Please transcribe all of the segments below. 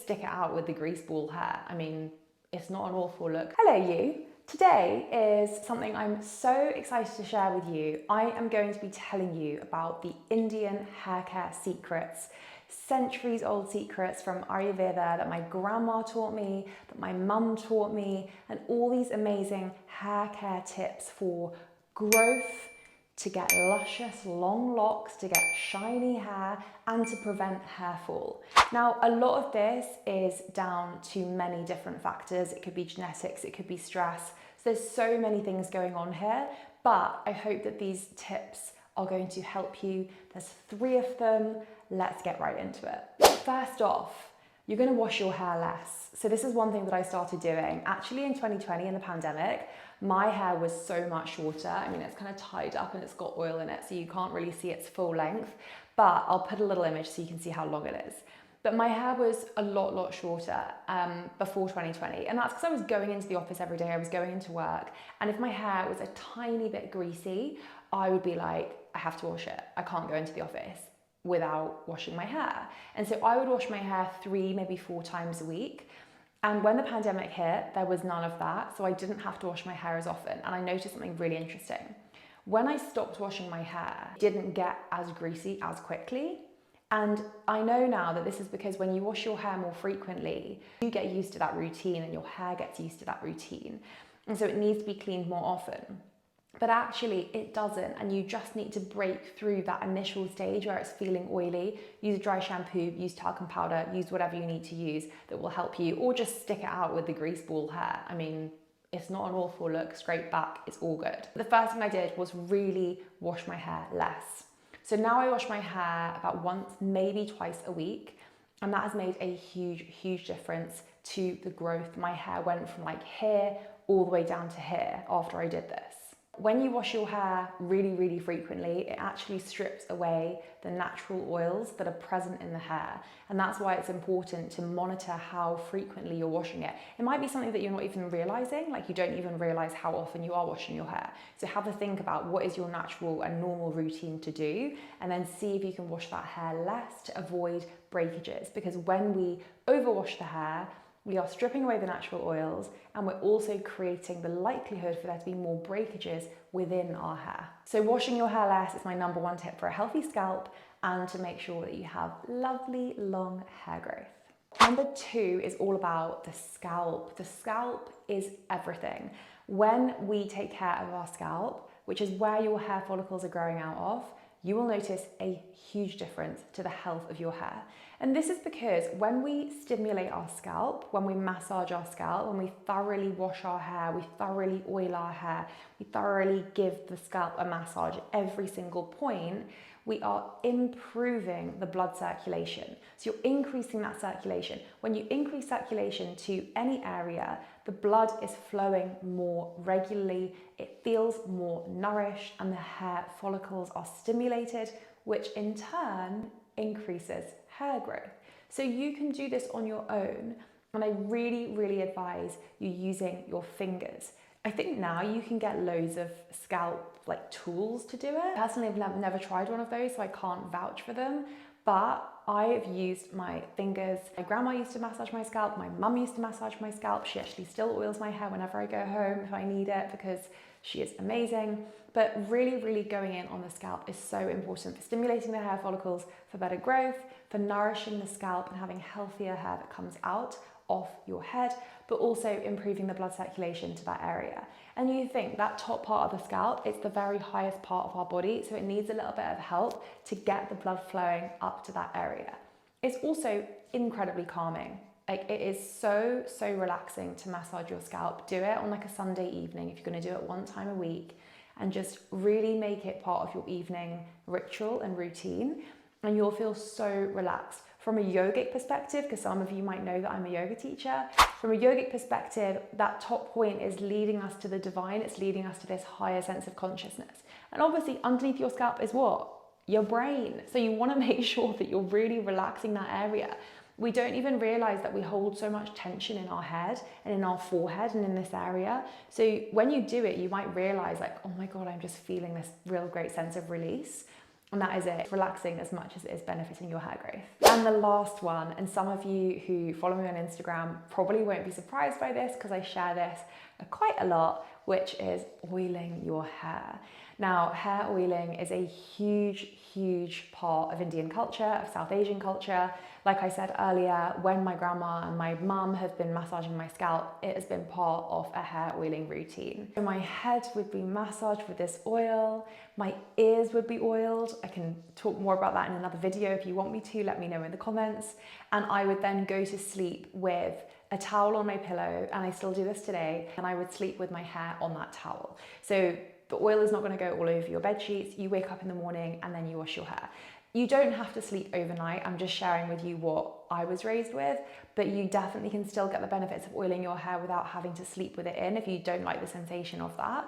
stick it out with the grease ball hair. I mean, it's not an awful look. Hello you. Today is something I'm so excited to share with you. I am going to be telling you about the Indian hair care secrets, centuries old secrets from Ayurveda that my grandma taught me, that my mum taught me, and all these amazing hair care tips for growth, to get luscious long locks, to get shiny hair, and to prevent hair fall. Now, a lot of this is down to many different factors. It could be genetics, it could be stress. So there's so many things going on here, but I hope that these tips are going to help you. There's 3 of them. Let's get right into it. First off, you're going to wash your hair less. So this is one thing that I started doing. Actually in 2020 in the pandemic, my hair was so much shorter. I mean, it's kind of tied up and it's got oil in it, so you can't really see its full length, but I'll put a little image so you can see how long it is. But my hair was a lot shorter before 2020. And that's because I was going into the office every day, I was going into work. And if my hair was a tiny bit greasy, I would be like, I have to wash it. I can't go into the office without washing my hair. And so I would wash my hair 3, maybe 4 times a week. And when the pandemic hit, there was none of that. So I didn't have to wash my hair as often. And I noticed something really interesting. When I stopped washing my hair, it didn't get as greasy as quickly. And I know now that this is because when you wash your hair more frequently, you get used to that routine and your hair gets used to that routine. And so it needs to be cleaned more often. But actually it doesn't, and you just need to break through that initial stage where it's feeling oily. Use a dry shampoo, use talcum powder, use whatever you need to use that will help you, or just stick it out with the grease ball hair. I mean, it's not an awful look, straight back, it's all good. The first thing I did was really wash my hair less. So now I wash my hair about once, maybe twice a week, and that has made a huge difference to the growth. My hair went from like here all the way down to here after I did this. When you wash your hair really frequently, it actually strips away the natural oils that are present in the hair. And that's why it's important to monitor how frequently you're washing it. It might be something that you're not even realizing, like you don't even realize how often you are washing your hair. So have a think about what is your natural and normal routine to do, and then see if you can wash that hair less to avoid breakages. Because when we overwash the hair, we are stripping away the natural oils, and we're also creating the likelihood for there to be more breakages within our hair. So washing your hair less is my number 1 tip for a healthy scalp and to make sure that you have lovely long hair growth. Number 2 is all about the scalp. The scalp is everything. When we take care of our scalp, which is where your hair follicles are growing out of, you will notice a huge difference to the health of your hair. And this is because when we stimulate our scalp, when we massage our scalp, when we thoroughly wash our hair, we thoroughly oil our hair, we thoroughly give the scalp a massage at every single point, we are improving the blood circulation. So you're increasing that circulation. When you increase circulation to any area, the blood is flowing more regularly, it feels more nourished, and the hair follicles are stimulated, which in turn increases hair growth. So you can do this on your own, and I really advise you using your fingers. I think now you can get loads of scalp like tools to do it. Personally, I've never tried one of those, so I can't vouch for them, but I have used my fingers. My grandma used to massage my scalp, my mum used to massage my scalp. She actually still oils my hair whenever I go home if I need it, because she is amazing. But really going in on the scalp is so important for stimulating the hair follicles, for better growth, for nourishing the scalp and having healthier hair that comes out of your head, but also improving the blood circulation to that area. And you think that top part of the scalp, it's the very highest part of our body, so it needs a little bit of help to get the blood flowing up to that area. It's also incredibly calming. Like, it is so relaxing to massage your scalp. Do it on like a Sunday evening if you're going to do it 1 time a week, and just really make it part of your evening ritual and routine, and you'll feel so relaxed. From a yogic perspective, because some of you might know that I'm a yoga teacher, from a yogic perspective, that top point is leading us to the divine, it's leading us to this higher sense of consciousness. And obviously underneath your scalp is what? Your brain. So you want to make sure that you're really relaxing that area. We don't even realize that we hold so much tension in our head and in our forehead and in this area. So when you do it, you might realize like, oh my God, I'm just feeling this real great sense of release. And that is it. It's relaxing as much as it is benefiting your hair growth. And the last one, and some of you who follow me on Instagram probably won't be surprised by this because I share this quite a lot, which is oiling your hair. Now, hair oiling is a huge part of Indian culture, of South Asian culture. Like I said earlier, when my grandma and my mum have been massaging my scalp, it has been part of a hair oiling routine. So my head would be massaged with this oil, my ears would be oiled. I can talk more about that in another video if you want me to, let me know in the comments. And I would then go to sleep with a towel on my pillow, and I still do this today, and I would sleep with my hair on that towel. So the oil is not going to go all over your bed sheets. You wake up in the morning and then you wash your hair. You don't have to sleep overnight. I'm just sharing with you what I was raised with, but you definitely can still get the benefits of oiling your hair without having to sleep with it in if you don't like the sensation of that.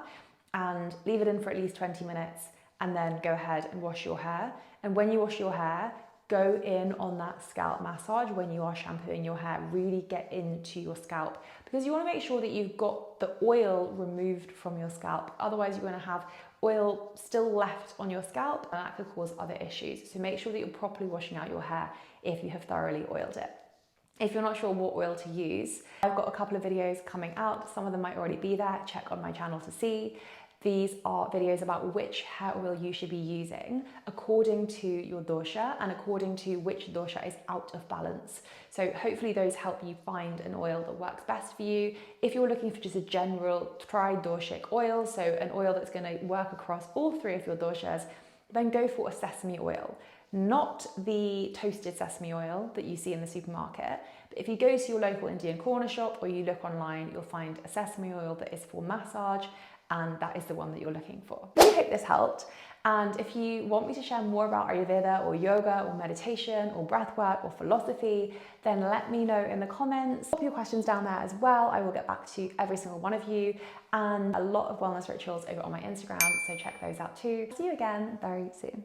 And leave it in for at least 20 minutes and then go ahead and wash your hair. And when you wash your hair, go in on that scalp massage when you are shampooing your hair. Really get into your scalp because you want to make sure that you've got the oil removed from your scalp. Otherwise, you're going to have oil still left on your scalp and that could cause other issues. So make sure that you're properly washing out your hair if you have thoroughly oiled it. If you're not sure what oil to use, I've got a couple of videos coming out. Some of them might already be there. Check on my channel to see. These are videos about which hair oil you should be using according to your dosha and according to which dosha is out of balance. So hopefully those help you find an oil that works best for you. If you're looking for just a general tri-doshic oil, so an oil that's going to work across all three of your doshas, then go for a sesame oil. Not the toasted sesame oil that you see in the supermarket, but if you go to your local Indian corner shop or you look online, you'll find a sesame oil that is for massage, and that is the one that you're looking for. I really hope this helped. And if you want me to share more about Ayurveda or yoga or meditation or breathwork or philosophy, then let me know in the comments. Pop your questions down there as well. I will get back to every single one of you, and a lot of wellness rituals over on my Instagram, so check those out too. See you again very soon.